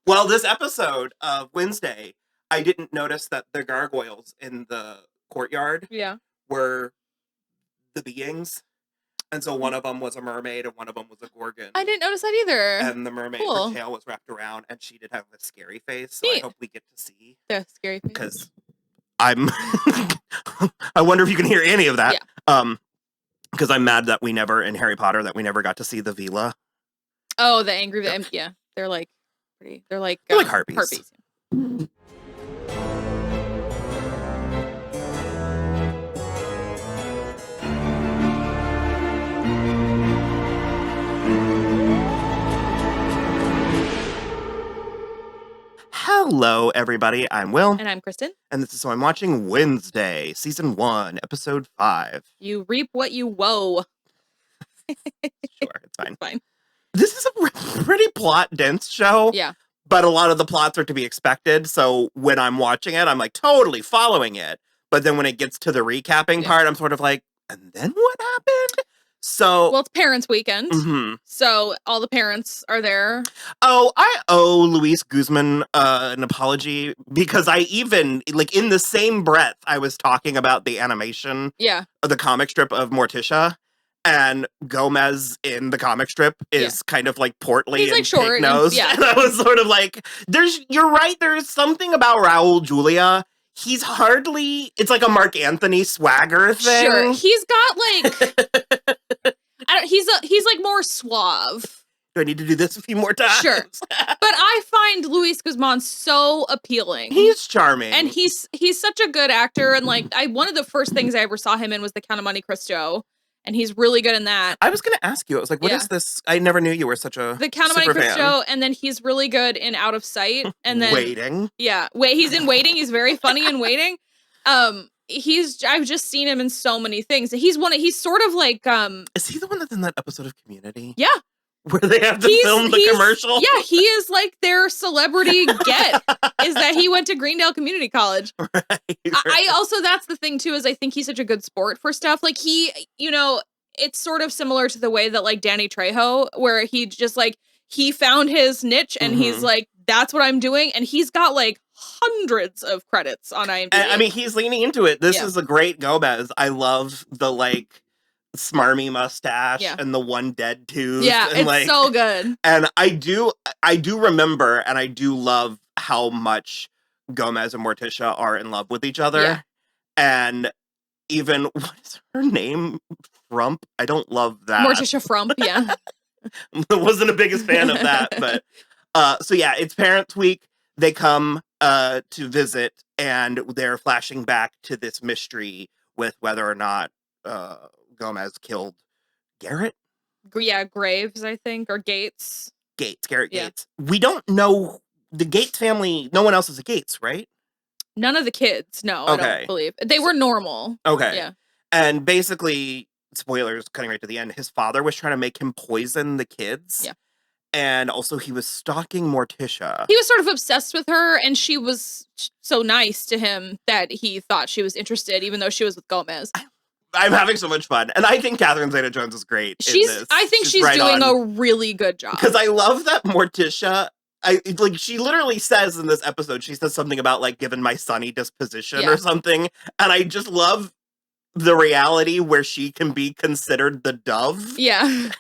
Well, this episode of Wednesday, I didn't notice that the gargoyles in the courtyard were the beings. And so one of them was a mermaid and one of them was a gorgon. I didn't notice that either. And the mermaid, her tail was wrapped around and she did have a scary face. So I hope we get to see the scary face. Because I wonder if you can hear any of that. Yeah. Because I'm mad that we never, in Harry Potter, that we never got to see the Vila. Oh, the angry, yeah. They're like pretty, they're like harpies. Harpies. Yeah. Hello, everybody. I'm Will. And I'm Kristen. And this is So I'm Watching Wednesday, Season 1, Episode 5. You reap what you woe. Sure, it's fine. It's fine. This is a pretty plot-dense show. Yeah. But a lot of the plots are to be expected, so when I'm watching it, I'm like totally following it. But then when it gets to the recapping part, I'm sort of like, and then what happened? So, well, it's Parents' Weekend, so all the parents are there. Oh, I owe Luis Guzman an apology because I even, like, in the same breath, I was talking about the animation, of the comic strip of Morticia, and Gomez in the comic strip is kind of like portly and short pig-nosed. And I was sort of like, you're right, there's something about Raul Julia. He's hardly, it's like a Mark Anthony swagger thing. Sure, he's got like, he's like more suave. Do I need to do this a few more times? Sure. But I find Luis Guzman so appealing. He's charming. And he's such a good actor. And like, one of the first things I ever saw him in was The Count of Monte Cristo. And he's really good in that. I was going to ask you, I was like, what is this? I never knew you were such a The Count of Monte Cristo, and then he's really good in Out of Sight. And then Waiting. Yeah. He's in Waiting. He's very funny in Waiting. I've just seen him in so many things. He's sort of like Is he the one that's in that episode of Community? Yeah. Where they have to film the commercial? Yeah, he is like their celebrity get, is that he went to Greendale Community College. Right. I also, that's the thing too, is I think he's such a good sport for stuff. Like it's sort of similar to the way that like Danny Trejo, where he just like, he found his niche and he's like, that's what I'm doing. And he's got like hundreds of credits on IMDb. I mean, he's leaning into it. This is a great Gomez. I love the like smarmy mustache and the one dead tooth. Yeah, and, it's like, so good. And I do remember, and I do love how much Gomez and Morticia are in love with each other. Yeah. And even, what is her name? Frump? I don't love that. Morticia Frump, yeah. I wasn't the biggest fan of that, but so yeah, it's Parents' Week. They come to visit, and they're flashing back to this mystery with whether or not Gomez killed Garrett? Yeah, Graves, I think, or Gates. Garrett Gates. We don't know the Gates family. No one else is a Gates, right? None of the kids. No, I don't believe. They were normal. Okay. Yeah. And basically, spoilers, cutting right to the end, his father was trying to make him poison the kids. Yeah. And also he was stalking Morticia. He was sort of obsessed with her, and she was so nice to him that he thought she was interested, even though she was with Gomez. I'm having so much fun. And I think Catherine Zeta-Jones is great. I think she's right doing a really good job. Because I love that Morticia, she literally says in this episode, she says something about like given my sunny disposition or something. And I just love the reality where she can be considered the dove. Yeah.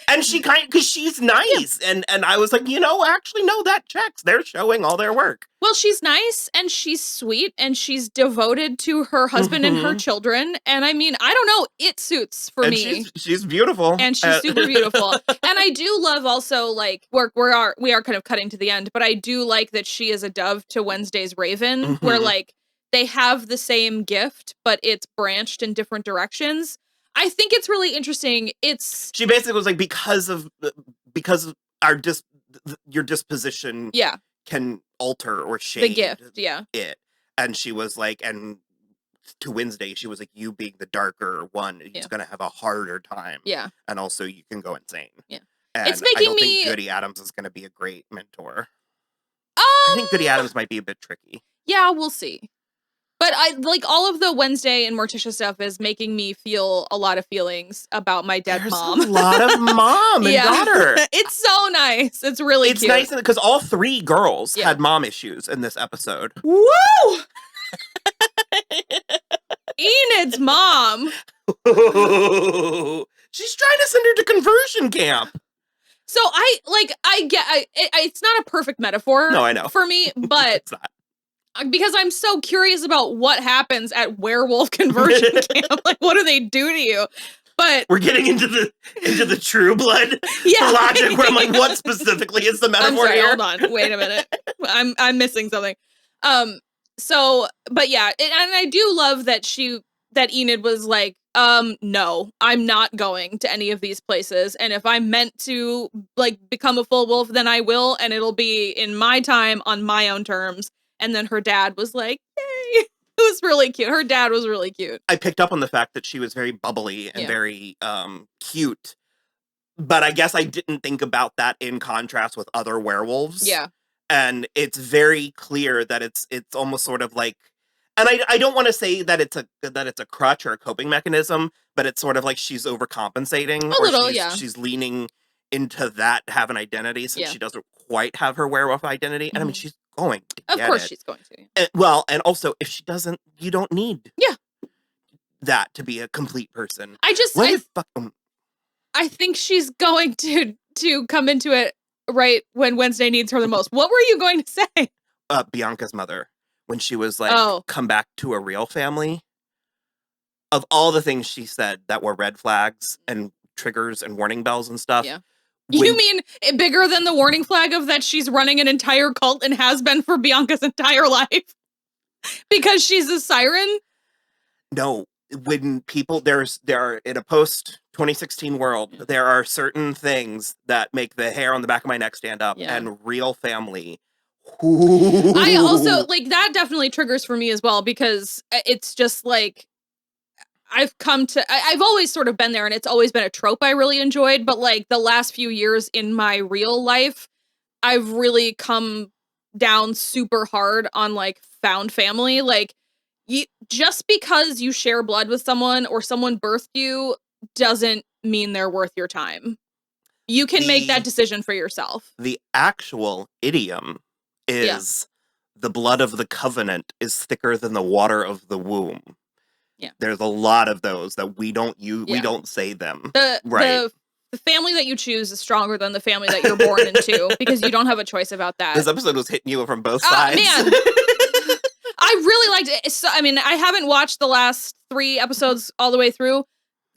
And she because she's nice. Yeah. And I was like, actually, no, that checks. They're showing all their work. Well, she's nice and she's sweet and she's devoted to her husband and her children. And I mean, I don't know, it suits for me. She's beautiful. And she's super beautiful. And I do love also, like, we are kind of cutting to the end, but I do like that she is a dove to Wednesday's Raven, where like they have the same gift, but it's branched in different directions. I think it's really interesting. She basically was like, because of our your disposition can alter or shade the gift, it. And she was like, and to Wednesday, she was like, you being the darker one, is going to have a harder time. Yeah. And also you can go insane. Yeah. And it's making I don't think Goody Adams is going to be a great mentor. I think Goody Adams might be a bit tricky. Yeah, we'll see. But I like all of the Wednesday and Morticia stuff is making me feel a lot of feelings about my dead mom. There's a lot of mom and daughter. It's so nice. It's really cute. It's nice because all 3 girls had mom issues in this episode. Woo! Enid's mom. She's trying to send her to conversion camp. So it's not a perfect metaphor. No, I know. For me, but it's not. Because I'm so curious about what happens at werewolf conversion camp. Like, what do they do to you? But we're getting into the True Blood logic where I'm like, what specifically is the metaphor here? Hold on, wait a minute. I'm missing something. So, but yeah, and I do love that Enid was like, no, I'm not going to any of these places. And if I'm meant to like become a full wolf, then I will, and it'll be in my time on my own terms. And then her dad was like, yay. It was really cute. Her dad was really cute. I picked up on the fact that she was very bubbly and very cute. But I guess I didn't think about that in contrast with other werewolves. Yeah. And it's very clear that it's almost sort of like, and I don't want to say that it's a crutch or a coping mechanism, but it's sort of like she's overcompensating. A little, She's leaning into that to have an identity since she doesn't quite have her werewolf identity. And I mean, she's going to get Of course it. She's going to. And also, if she doesn't, you don't need that to be a complete person. I think she's going to come into it right when Wednesday needs her the most. What were you going to say? Bianca's mother, when she was like, come back to a real family. Of all the things she said that were red flags and triggers and warning bells and stuff. Yeah. You mean bigger than the warning flag of that she's running an entire cult and has been for Bianca's entire life? Because she's a siren? No. When people, there are in a post-2016 world, there are certain things that make the hair on the back of my neck stand up, and real family. Ooh. I also, like, that definitely triggers for me as well, because it's just, like, I've always sort of been there, and it's always been a trope I really enjoyed, but, like, the last few years in my real life, I've really come down super hard on, like, found family. Like, just because you share blood with someone or someone birthed you doesn't mean they're worth your time. You can make that decision for yourself. The actual idiom is the blood of the covenant is thicker than the water of the womb. Yeah. There's a lot of those that we don't use. We don't say them. The family that you choose is stronger than the family that you're born into, because you don't have a choice about that. This episode was hitting you from both sides. Man. I really liked it. So, I mean, I haven't watched the last 3 episodes all the way through.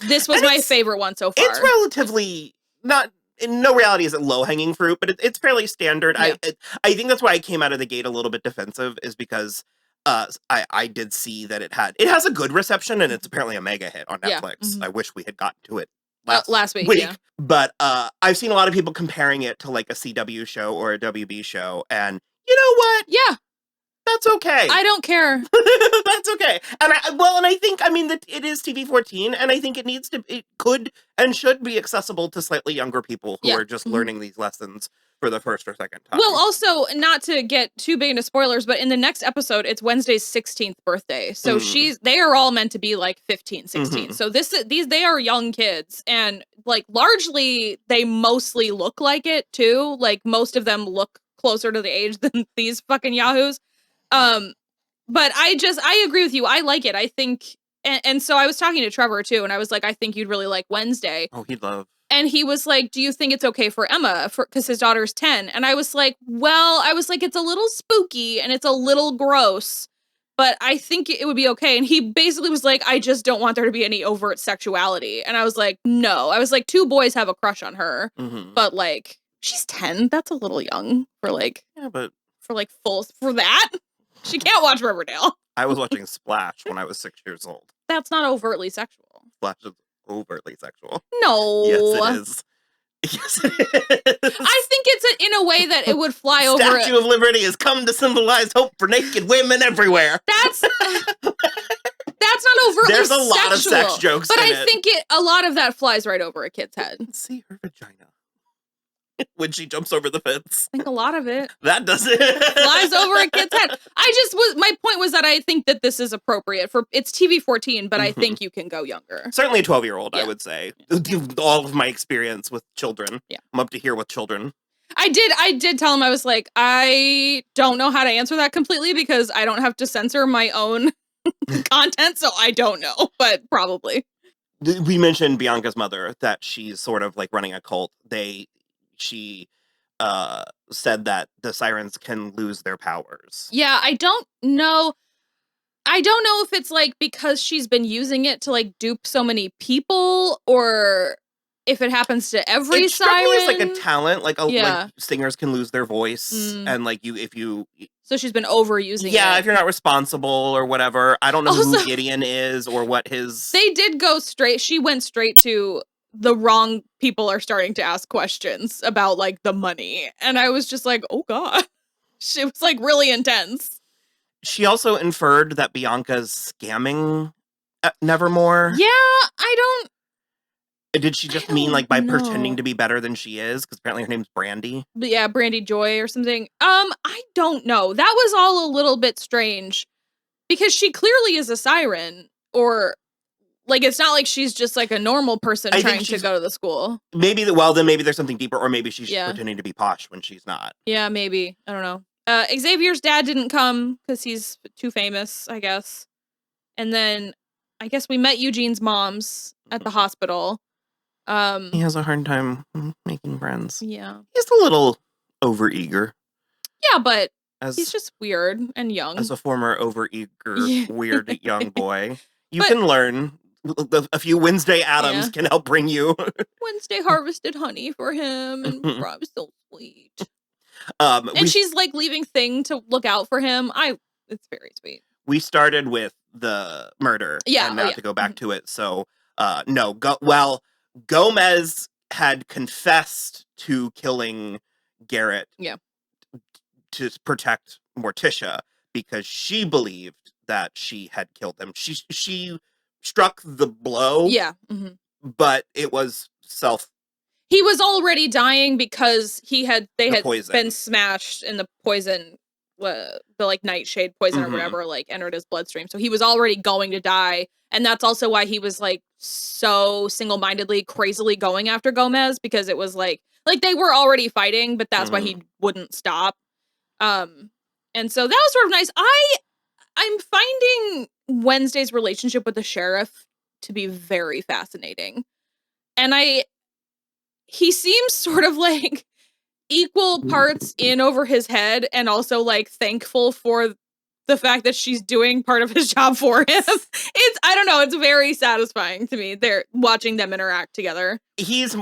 This was my favorite one so far. It's relatively not. In no reality is it low-hanging fruit, but it's fairly standard. Yeah. I think that's why I came out of the gate a little bit defensive, is because I did see that it has a good reception, and it's apparently a mega hit on Netflix. Yeah. Mm-hmm. I wish we had gotten to it last week. Yeah. But I've seen a lot of people comparing it to like a CW show or a WB show, and you know what? Yeah. That's okay. I don't care. That's okay. And I think, I mean, that it is TV-14, and I think it could and should be accessible to slightly younger people who are just learning these lessons for the first or second time. Well, also, not to get too big into spoilers, but in the next episode, it's Wednesday's 16th birthday. So they are all meant to be like 15, 16. So they are young kids, and like largely they mostly look like it too. Like most of them look closer to the age than these fucking yahoos. But I agree with you. I like it. I think, and so I was talking to Trevor too, and I was like, I think you'd really like Wednesday. Oh, he'd love. And he was like, do you think it's okay for Emma? Because his daughter's 10. And I was like, it's a little spooky and it's a little gross, but I think it would be okay. And he basically was like, I just don't want there to be any overt sexuality. And I was like, no. I was like, 2 boys have a crush on her, but like, she's 10. That's a little young for like, for that. She can't watch Riverdale. I was watching Splash when I was 6 years old. That's not overtly sexual. Splash is overtly sexual. No. Yes, it is. Yes, it is. I think it's in a way that it would fly over. Statue of Liberty has come to symbolize hope for naked women everywhere. That's not overtly There's a lot of sex jokes but in I think a lot of that flies right over a kid's head. I can see her vagina. when she jumps over the fence. I think a lot of it. That does it. Flies over a kid's head. My point was that I think that this is appropriate it's TV 14, but I think you can go younger. Certainly a 12-year-old, I would say. All of my experience with children. Yeah. I'm up to here with children. I did tell him, I was like, I don't know how to answer that completely because I don't have to censor my own content, so I don't know, but probably. We mentioned Bianca's mother, that she's sort of like running a cult. She said that the sirens can lose their powers. Yeah, I don't know if it's like because she's been using it to like dupe so many people, or if it happens to every siren. It struck me as like a talent, like singers can lose their voice, and like So she's been overusing it. Yeah, if you're not responsible or whatever. I don't know who Gideon is or what his... They did go straight. She went straight to the wrong people are starting to ask questions about like the money. And I was just like, oh God. It was like really intense. She also inferred that Bianca's scamming Nevermore. Yeah, I don't... Did she just mean like by pretending to be better than she is? Because apparently her name's Brandy. But yeah, Brandy Joy or something. I don't know. That was all a little bit strange because she clearly is a siren, or like it's not like she's just like a normal person trying to go to the school. Maybe then maybe there's something deeper, or maybe she's pretending to be posh when she's not. Yeah, maybe. I don't know. Xavier's dad didn't come because he's too famous, I guess. And then I guess we met Eugene's moms at the hospital. He has a hard time making friends. Yeah. He's a little overeager. Yeah, but he's just weird and young. As a former overeager, weird young boy, you can learn. A few Wednesday Addams can help bring you. Wednesday harvested honey for him, and Rob was so sweet. And she's like leaving Thing to look out for him. It's very sweet. We started with the murder, and now to go back to it. So, Gomez had confessed to killing Garrett to protect Morticia because she believed that she had killed him. She struck the blow. Yeah. But it was He was already dying because they had been smashed in the poison, the like nightshade poison or whatever, like entered his bloodstream. So he was already going to die. And that's also why he was like so single-mindedly, crazily going after Gomez, because it was like they were already fighting, but that's why he wouldn't stop. And so that was sort of nice. I'm finding Wednesday's relationship with the sheriff to be very fascinating. And he seems sort of like equal parts in over his head and also like thankful for the fact that she's doing part of his job for him. I don't know, it's very satisfying to me. They're watching them interact together. He's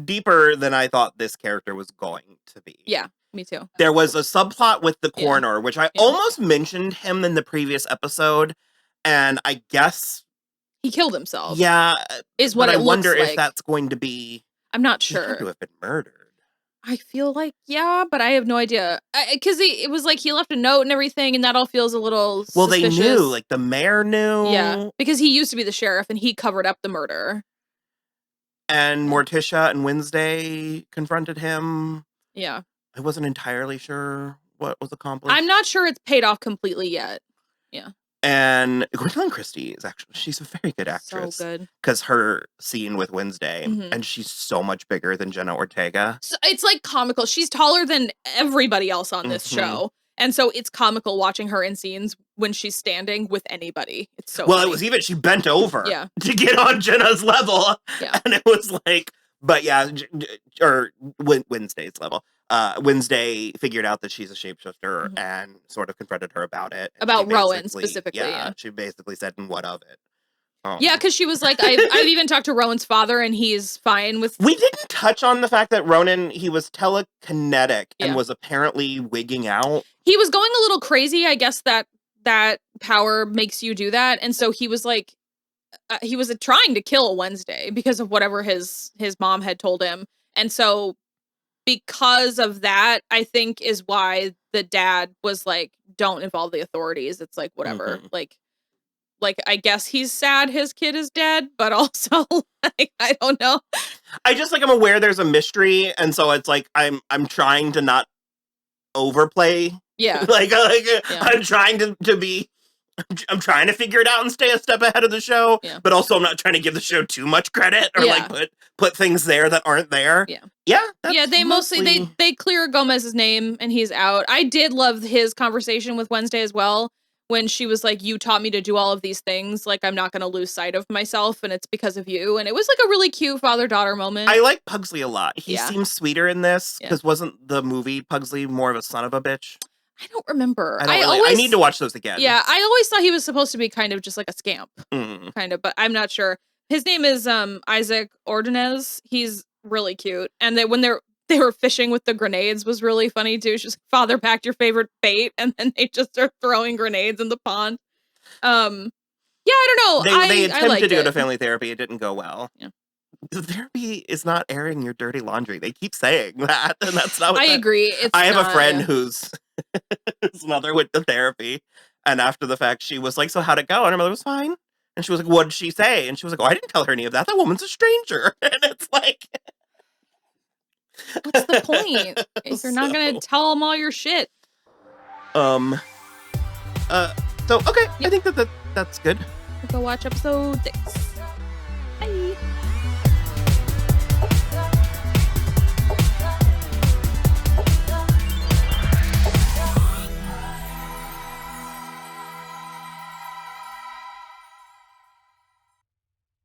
deeper than I thought this character was going to be. Yeah, me too. There was a subplot with the coroner, which I almost mentioned him in the previous episode, and I guess he killed himself. Yeah, is what it looks like. I wonder if that's going to be. I'm not sure. He had to have been murdered. I feel like, but I have no idea. Because it was like he left a note and everything, and that all feels a little suspicious. Well, they knew. Like, the mayor knew. Yeah, because he used to be the sheriff, and he covered up the murder. And Morticia and Wednesday confronted him. Yeah. I wasn't entirely sure what was accomplished. I'm not sure it's paid off completely yet. Yeah. And Gwendolyn Christie she's a very good actress. So good. Because her scene with Wednesday, and she's so much bigger than Jenna Ortega. So it's like comical. She's taller than everybody else on this show. And so it's comical watching her in scenes when she's standing with anybody. It's so funny. It was even, she bent over to get on Jenna's level. Yeah. And it was like, but yeah, or Wednesday's level. Wednesday figured out that she's a shapeshifter and sort of confronted her about it. About Rowan specifically. Yeah, she basically said, "And what of it?" Yeah, because she was like, I've even talked to Rowan's father, and he's fine with. We didn't touch on the fact that Ronan, he was telekinetic and was apparently wigging out. He was going a little crazy. I guess that power makes you do that, and so he was like, he was trying to kill Wednesday because of whatever his mom had told him, and so. Because of that, I think is why the dad was like, don't involve the authorities. It's like, whatever. Like, like, I guess he's sad his kid is dead, but also, like, I don't know. I just, like, I'm aware there's a mystery, and so it's like, I'm trying to not overplay. Yeah. I'm trying to be, I'm trying to figure it out and stay a step ahead of the show, but also I'm not trying to give the show too much credit or like put things there that aren't there. They mostly they clear Gomez's name and he's out. I did love his conversation with Wednesday as well, when she was like, you taught me to do all of these things, like I'm not gonna lose sight of myself and it's because of you. And it was like a really cute father-daughter moment. I like Pugsley a lot. He seems sweeter in this, because wasn't the movie Pugsley more of a son of a bitch? I don't remember. I need to watch those again. Yeah, I always thought he was supposed to be kind of just like a scamp, kind of, but I'm not sure. His name is Isaac Ordonez. He's really cute, and when they were fishing with the grenades was really funny too. She's like, "Father packed your favorite bait," and then they just start throwing grenades in the pond. I don't know. They attempted to go to family therapy. It didn't go well. Yeah. Therapy is not airing your dirty laundry. They keep saying that, and that's not what I agree. I have a friend whose mother went to therapy, and after the fact, she was like, "So how'd it go?" And her mother was fine. And she was like, "What did she say?" And she was like, "Oh, I didn't tell her any of that. That woman's a stranger." And it's like, what's the point if you're not gonna tell them all your shit? So okay, I think that's good. Go watch episode 6. Bye.